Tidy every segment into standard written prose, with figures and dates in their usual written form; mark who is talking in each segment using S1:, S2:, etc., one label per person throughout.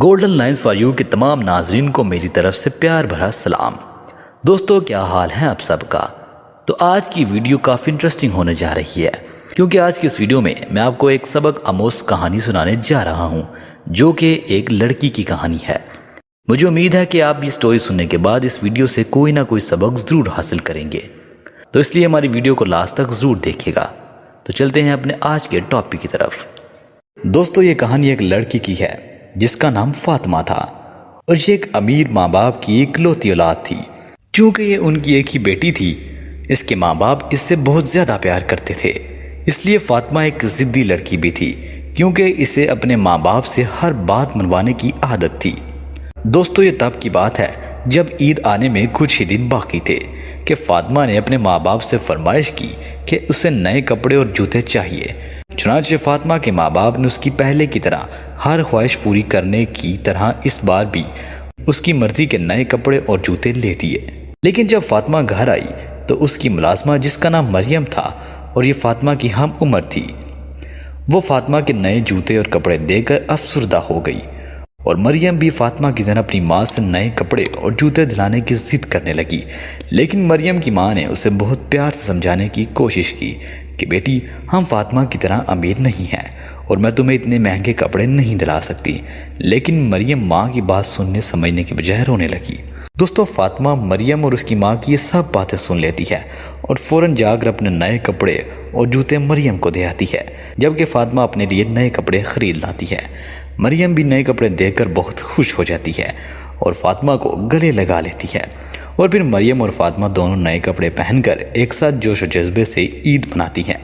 S1: Golden lines for you کے تمام ناظرین کو میری طرف سے پیار بھرا سلام۔ دوستو کیا حال ہے آپ سب کا؟ تو آج کی ویڈیو کافی انٹرسٹنگ ہونے جا رہی ہے، کیونکہ آج کی اس ویڈیو میں آپ کو ایک سبق آموز کہانی سنانے جا رہا ہوں، جو کہ ایک لڑکی کی کہانی ہے۔ مجھے امید ہے کہ آپ بھی سٹوری سننے کے بعد اس ویڈیو سے کوئی نہ کوئی سبق ضرور حاصل کریں گے، تو اس لیے ہماری ویڈیو کو لاسٹ تک ضرور دیکھیے گا۔ تو چلتے ہیں اپنے آج کے ٹاپک کی طرف۔ دوستو یہ کہانی ایک لڑکی کی ہے جس کا نام فاطمہ تھا، اور یہ ایک امیر ماں باپ کی اکلوتی اولاد تھی۔ چونکہ یہ ان کی ایک ہی بیٹی تھی، اس کے ماں باپ اس سے بہت زیادہ پیار کرتے تھے، اس لیے فاطمہ ایک ضدی لڑکی بھی تھی، کیونکہ اسے اپنے ماں باپ سے ہر بات منوانے کی عادت تھی۔ دوستو یہ تب کی بات ہے جب عید آنے میں کچھ ہی دن باقی تھے کہ فاطمہ نے اپنے ماں باپ سے فرمائش کی کہ اسے نئے کپڑے اور جوتے چاہیے۔ چنانچہ فاطمہ کے ماں باپ نے اس کی پہلے کی طرح ہر خواہش پوری کرنے کی طرح اس بار بھی اس کی مرضی کے نئے کپڑے اور جوتے لے دیے۔ لیکن جب فاطمہ گھر آئی تو اس کی ملازمہ جس کا نام مریم تھا اور یہ فاطمہ کی ہم عمر تھی، وہ فاطمہ کے نئے جوتے اور کپڑے دے کر افسردہ ہو گئی، اور مریم بھی فاطمہ کی طرح اپنی ماں سے نئے کپڑے اور جوتے دلانے کی ضد کرنے لگی۔ لیکن مریم کی ماں نے اسے بہت پیار سے سمجھانے کی کوشش کی کہ بیٹی ہم فاطمہ کی طرح امیر نہیں ہیں اور میں تمہیں اتنے مہنگے کپڑے نہیں دلا سکتی۔ لیکن مریم ماں کی بات سننے سمجھنے کے بجائے رونے لگی۔ دوستو فاطمہ مریم اور اس کی ماں کی یہ سب باتیں سن لیتی ہے اور فوراً جا کر اپنے نئے کپڑے اور جوتے مریم کو دے آتی ہے، جبکہ فاطمہ اپنے لیے نئے کپڑے خرید لاتی ہے۔ مریم بھی نئے کپڑے دیکھ کر بہت خوش ہو جاتی ہے اور فاطمہ کو گلے لگا لیتی ہے، اور پھر مریم اور فاطمہ دونوں نئے کپڑے پہن کر ایک ساتھ جوش و جذبے سے عید مناتی ہیں۔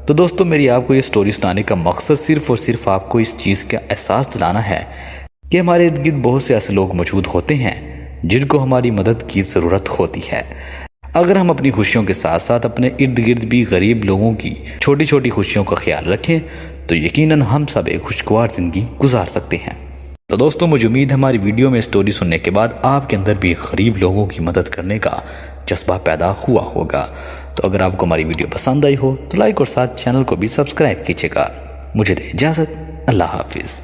S1: تو دوستو میری آپ کو یہ سٹوری سنانے کا مقصد صرف اور صرف آپ کو اس چیز کا احساس دلانا ہے کہ ہمارے ارد گرد بہت سے ایسے لوگ موجود ہوتے ہیں جن کو ہماری مدد کی ضرورت ہوتی ہے۔ اگر ہم اپنی خوشیوں کے ساتھ ساتھ اپنے ارد گرد بھی غریب لوگوں کی چھوٹی چھوٹی خوشیوں کا خیال رکھیں تو یقیناً ہم سب ایک خوشگوار زندگی گزار سکتے ہیں۔ تو دوستو مجھے امید ہے ہماری ویڈیو میں سٹوری سننے کے بعد آپ کے اندر بھی غریب لوگوں کی مدد کرنے کا جذبہ پیدا ہوا ہوگا۔ تو اگر آپ کو ہماری ویڈیو پسند آئی ہو تو لائک اور ساتھ چینل کو بھی سبسکرائب کیجیے گا۔ مجھے دے اجازت، اللہ حافظ۔